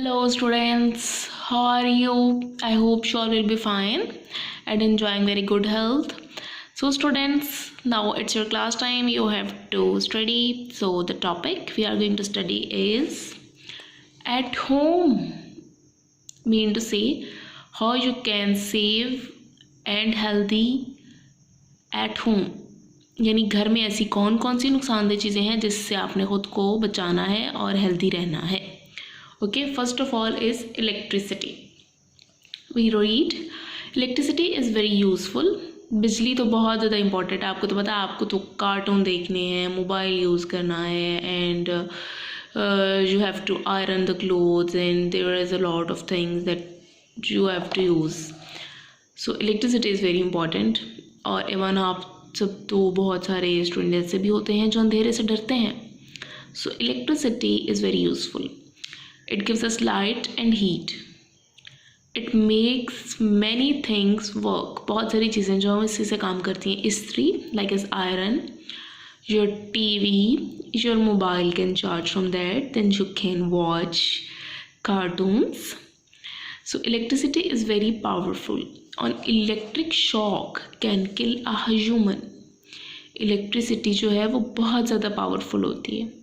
Hello students, how are you? I hope you all will be fine and enjoying very good health. So students, now it's your class time. You have to study. So the topic we are going to study is at home. Mean to say how you can save and healthy at home. यानी घर में ऐसी कौन कौन सी नुकसानदेह चीज़ें हैं जिससे आपने खुद को बचाना है और हेल्दी रहना है. Okay, first of all is electricity. We read electricity is very useful. बिजली तो बहुत ज़्यादा इम्पॉर्टेंट है. आपको तो पता है, आपको तो कार्टून देखने हैं, मोबाइल यूज़ करना है, and you have to iron the clothes and there is a lot of things that you have to use. So electricity is very important. और इवन आप सब तो बहुत सारे स्टूडेंट ऐसे भी होते हैं जो अंधेरे से डरते हैं. So electricity is very useful. It gives us light and heat. It makes many things work. बहुत सारी चीज़ें जो हम इसी से काम करती हैं. इस्त्री like as iron. Your TV, your mobile can charge from that. Then you can watch cartoons. So electricity is very powerful. An electric shock can kill a human. Electricity जो है वो बहुत ज़्यादा पावरफुल होती है.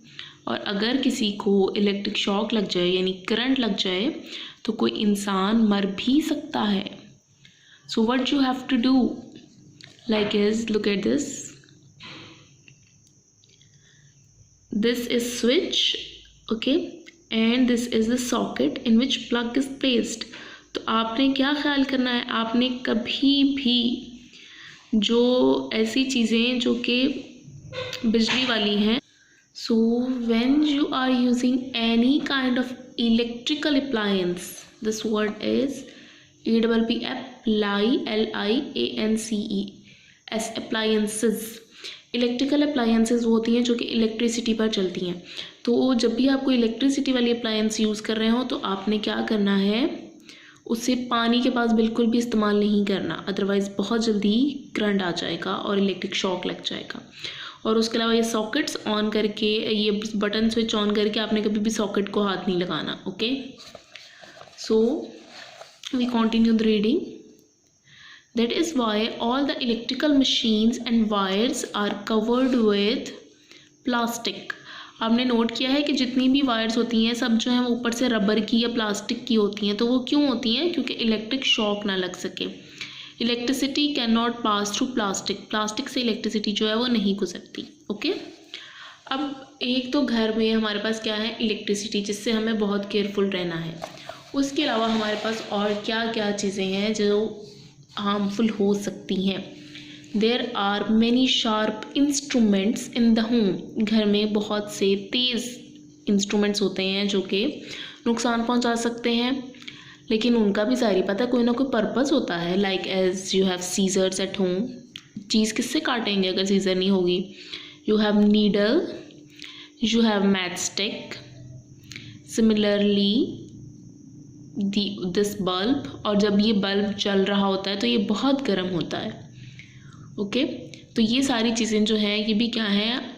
और अगर किसी को इलेक्ट्रिक शॉक लग जाए यानी करंट लग जाए तो कोई इंसान मर भी सकता है. So what you have to do like is look at this is switch, okay, and this is the socket in which plug is placed. तो आपने क्या ख्याल करना है, आपने कभी भी जो ऐसी चीज़ें जो कि बिजली वाली हैं, so when you are using any kind of electrical appliance, this word is appliances, appliances. Electrical appliances वो होती हैं जो कि इलेक्ट्रिसिटी पर चलती हैं. तो जब भी आप कोई इलेक्ट्रिसिटी वाली अप्लायंस यूज़ कर रहे हो तो आपने क्या करना है, उसे पानी के पास बिल्कुल भी इस्तेमाल नहीं करना, अदरवाइज़ बहुत जल्दी करंट आ जाएगा और इलेक्ट्रिक शॉक लग जाएगा. और उसके अलावा ये सॉकेट्स ऑन करके, ये बटन स्विच ऑन करके आपने कभी भी सॉकेट को हाथ नहीं लगाना. Okay, so we continue the reading. That is why all the electrical machines and wires are covered with plastic. आपने नोट किया है कि जितनी भी वायर्स होती हैं सब जो हैं वो ऊपर से रबर की या प्लास्टिक की होती हैं. तो वो क्यों होती हैं? क्योंकि इलेक्ट्रिक शॉक ना लग सके. Electricity can not pass through plastic. Plastic से इलेक्ट्रिसिटी जो है वो नहीं गुजरती. ओके, अब एक तो घर में हमारे पास क्या है, इलेक्ट्रिसिटी, जिससे हमें बहुत केयरफुल रहना है. उसके अलावा हमारे पास और क्या क्या चीज़ें हैं जो हार्मफुल हो सकती हैं. There are many sharp instruments in the home. घर में बहुत से तेज़ इंस्ट्रूमेंट्स होते हैं जो कि नुकसान पहुंचा सकते हैं, लेकिन उनका भी ज़ाहिर पता कोई ना कोई पर्पज़ होता है. Like as you have scissors at home. चीज़ किससे काटेंगे अगर सीजर नहीं होगी? You have needle, you have matchstick. Similarly this bulb, और जब ये बल्ब जल रहा होता है तो ये बहुत गर्म होता है. ओके, तो ये सारी चीज़ें जो हैं ये भी क्या हैं,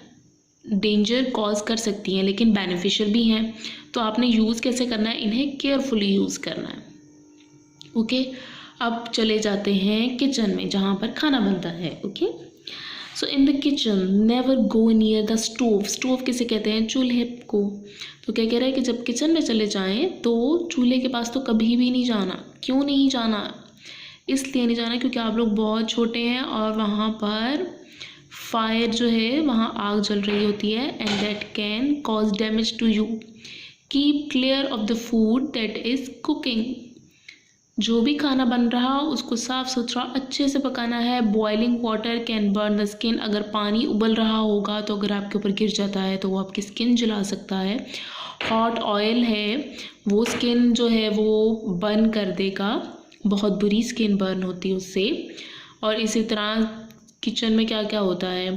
डेंजर कॉज कर सकती हैं लेकिन बेनिफिशियल भी हैं. तो आपने यूज़ कैसे करना है, इन्हें केयरफुली यूज़ करना है. ओके, अब चले जाते हैं किचन में जहाँ पर खाना बनता है. Okay, so in the kitchen never go near the stove. Stove किसे कहते हैं? चूल्हे को. तो क्या कह रहा है कि जब किचन में चले जाएं तो चूल्हे के पास तो कभी भी नहीं जाना. क्यों नहीं जाना? इसलिए नहीं जाना क्योंकि आप लोग बहुत छोटे हैं और वहाँ पर फायर जो है, वहाँ आग जल रही होती है, and that can cause damage to you. Keep clear of the food that is cooking. जो भी खाना बन रहा हो उसको साफ़ सुथरा अच्छे से पकाना है. Boiling water can burn the skin. अगर पानी उबल रहा होगा तो अगर आपके ऊपर गिर जाता है तो वो आपकी स्किन जला सकता है. हॉट ऑयल है वो स्किन जो है वो बर्न कर देगा, बहुत बुरी स्किन बर्न होती है उससे. और इसी तरह किचन में क्या क्या होता है,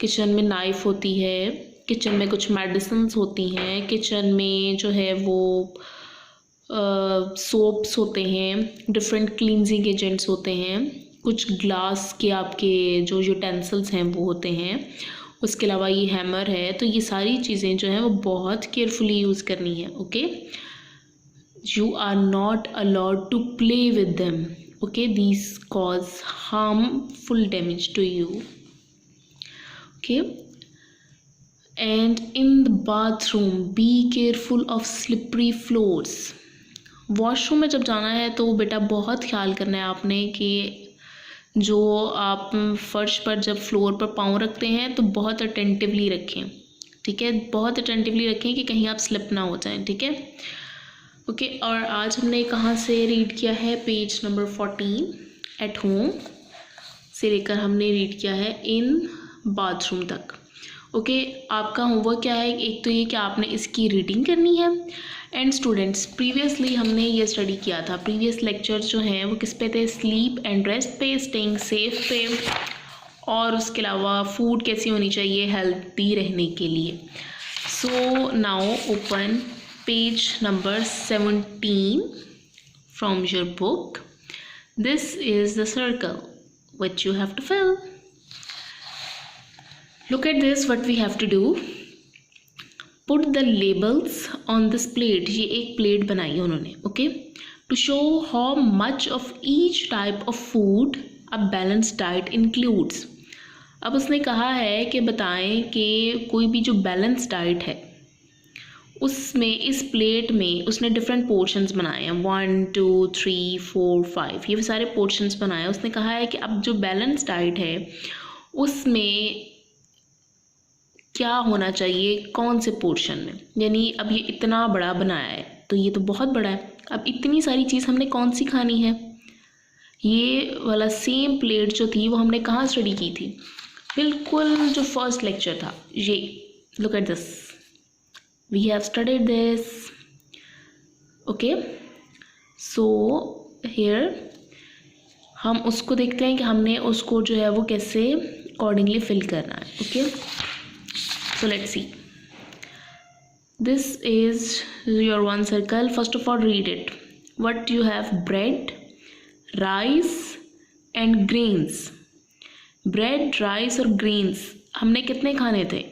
किचन में नाइफ़ होती है, किचन में कुछ मेडिसिन्स होती हैं, किचन में जो है वो सोप्स होते हैं, डिफरेंट क्लींजिंग एजेंट्स होते हैं, कुछ ग्लास के आपके जो यूटेंसिल्स हैं वो होते हैं. उसके अलावा ये हैमर है. तो ये सारी चीज़ें जो हैं वो बहुत केयरफुली यूज़ करनी है. Okay, You are not allowed to play with them. Okay, these cause harmful damage to you. Okay, and in the bathroom, be careful of slippery floors. Washroom में जब जाना है तो बेटा बहुत ख्याल करना है आपने कि जो आप फर्श पर जब फ्लोर पर पाँव रखते हैं तो बहुत अटेंटिवली रखें, ठीक है, बहुत अटेंटिवली रखें कि कहीं आप स्लिप ना हो जाएं, ठीक है। ओके, और आज हमने कहाँ से रीड किया है, पेज नंबर 14 एट होम से लेकर हमने रीड किया है इन बाथरूम तक। ओके, आपका होमवर्क क्या है, एक तो ये कि आपने इसकी रीडिंग करनी है। एंड स्टूडेंट्स, प्रीवियसली हमने ये स्टडी किया था, प्रीवियस लेक्चर जो हैं वो किस पे थे, स्लीप एंड रेस्ट पे, स्टेइंग सेफ पे, और उसके अलावा फूड कैसी होनी चाहिए हेल्दी रहने के लिए। So now open page number 17 from your book. This is the circle which you have to fill. Look at this, what we have to do. Put the labels on this plate. ये एक plate बनाई उन्होंने, okay, to show how much of each type of food a balanced diet includes. अब उसने कहा है कि बताएं कि कोई भी जो बैलेंस डाइट है उसमें इस प्लेट में उसने डिफरेंट पोर्शंस बनाए हैं, 1 2 3 4 5, ये सारे पोर्शंस बनाए हैं। उसने कहा है कि अब जो बैलेंस डाइट है उसमें क्या होना चाहिए, कौन से पोर्शन में, यानी अब ये इतना बड़ा बनाया है तो ये तो बहुत बड़ा है, अब इतनी सारी चीज़ हमने कौन सी खानी है। ये वाला सेम प्लेट जो थी वो हमने कहाँ स्टडी की थी, बिल्कुल जो फर्स्ट लेक्चर था ये। Look at this, we have studied this, okay. So here हम उसको देखते हैं कि हमने उसको जो है वो कैसे अकॉर्डिंगली फिल करना है, okay. So let's see. This is your one circle. First of all, read it. What you have? Bread, rice and grains. Bread, rice और grains हमने कितने खाने थे,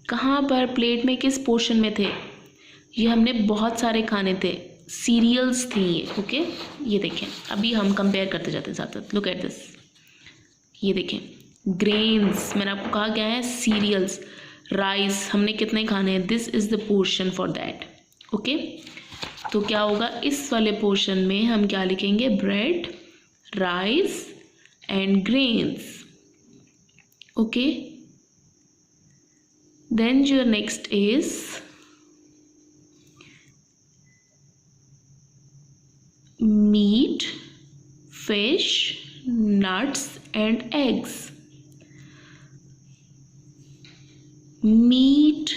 कहाँ पर प्लेट में, किस पोर्शन में थे, ये हमने बहुत सारे खाने थे, सीरियल्स थी ये, ओके। ये देखें, अभी हम कंपेयर करते जाते हैं साथ साथ। लुक एट दिस, ये देखें, ग्रेन्स मैंने आपको कहा क्या है, सीरियल्स, राइस हमने कितने खाने हैं, this is the portion for that, okay. तो क्या होगा, इस वाले पोर्शन में हम क्या लिखेंगे, bread, rice and grains, okay. Then your next is meat, fish, nuts and eggs. Meat,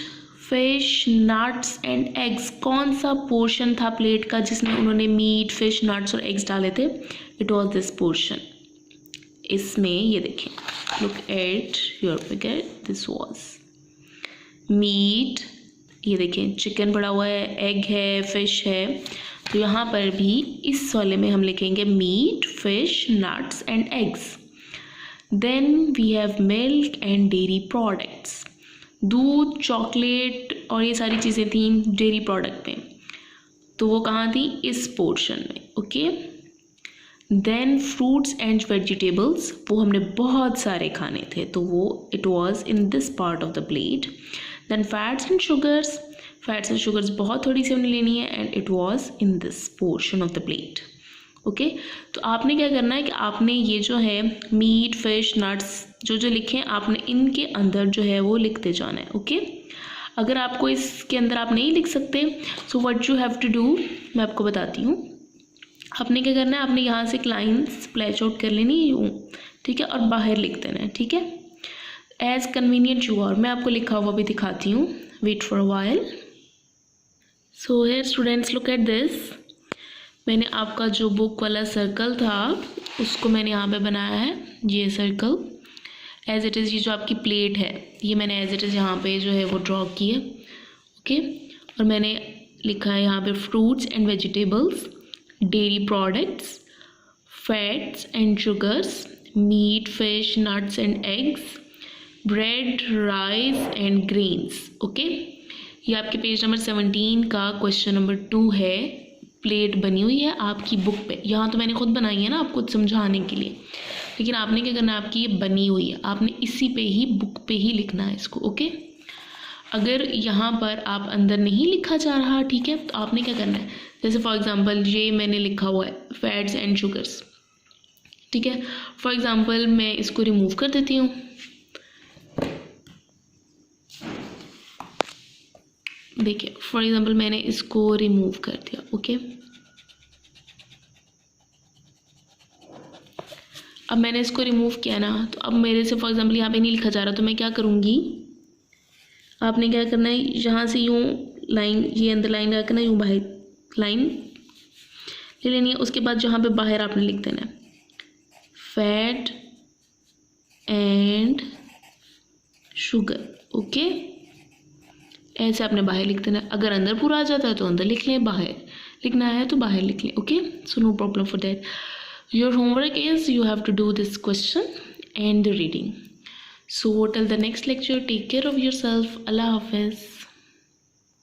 fish, nuts and eggs, कौन सा पोर्शन था प्लेट का जिसमें उन्होंने मीट, फिश, नट्स और एग्स डाले थे, इट वॉज दिस पोर्शन। इसमें ये देखें, look at your figure, this was meat, ये देखें चिकन पड़ा हुआ है, एग है, फिश है, तो यहाँ पर भी इस वाले में हम लिखेंगे meat, fish, nuts and eggs. Then we have milk and dairy products, दूध, चॉकलेट और ये सारी चीज़ें थी डेयरी प्रोडक्ट में, तो वो कहाँ थी, इस पोर्शन में, okay. Then fruits and vegetables, वो हमने बहुत सारे खाने थे, तो वो it was in this part of the plate. Then fats and sugars, fats and sugars बहुत थोड़ी सी हमने लेनी है, and it was in this portion of the plate, okay. तो आपने क्या करना है कि आपने ये जो है मीट, फिश, नट्स जो जो लिखे हैं आपने इनके अंदर जो है वो लिखते जाना है, ओके। अगर आपको इसके अंदर आप नहीं लिख सकते, so what you have to do, मैं आपको बताती हूँ। आपने क्या करना है, आपने यहाँ से एक लाइन स्प्लैश आउट कर लेनी यूँ, ठीक है, और बाहर लिख देना है, ठीक है, एज कन्वीनियंट यू आर। मैं आपको लिखा हुआ भी दिखाती हूँ, wait for a while. So here students, look at this, मैंने आपका जो बुक वाला सर्कल था उसको मैंने यहाँ पे बनाया है, ये सर्कल एज इट इज़, ये जो आपकी प्लेट है ये मैंने एज इट इज़ यहाँ पे जो है वो ड्रॉ की है, ओके। और मैंने लिखा है यहाँ पे fruits and vegetables, dairy products, fats and sugars, meat, fish, nuts and eggs, bread, rice and grains, okay. ये आपके पेज नंबर 17 का क्वेश्चन नंबर 2 है। प्लेट बनी हुई है आपकी बुक पे, यहाँ तो मैंने खुद बनाई है ना आपको समझाने के लिए, लेकिन आपने क्या करना है, आपकी ये बनी हुई है, आपने इसी पे ही बुक पे ही लिखना है इसको। ओके, अगर यहाँ पर आप अंदर नहीं लिखा जा रहा, ठीक है, तो आपने क्या करना है, जैसे फॉर एग्जांपल ये मैंने लिखा हुआ है फैट्स एंड शुगर्स, ठीक है, फॉर एग्जांपल मैं इसको रिमूव कर देती हूँ। देखिए फॉर एग्जांपल मैंने इसको रिमूव कर दिया। ओके, अब मैंने इसको रिमूव किया ना, तो अब मेरे से फॉर एग्जांपल यहाँ पे नहीं लिखा जा रहा, तो मैं क्या करूँगी, आपने क्या करना है, यहाँ से यूँ लाइन, ये अंदर लाइन क्या करना है, यूँ बाहर लाइन ले लेनी है। उसके बाद जहाँ पे बाहर आपने लिख देना है फैट एंड शुगर। ओके, ऐसे आपने बाहर लिख देना है। अगर अंदर पूरा आ जाता है तो अंदर लिख लें, बाहर लिखना है तो बाहर लिख लें। Okay, so no problem for that. Your homework is you have to do this question and the reading. So till the next lecture, take care of yourself. Allah Hafiz.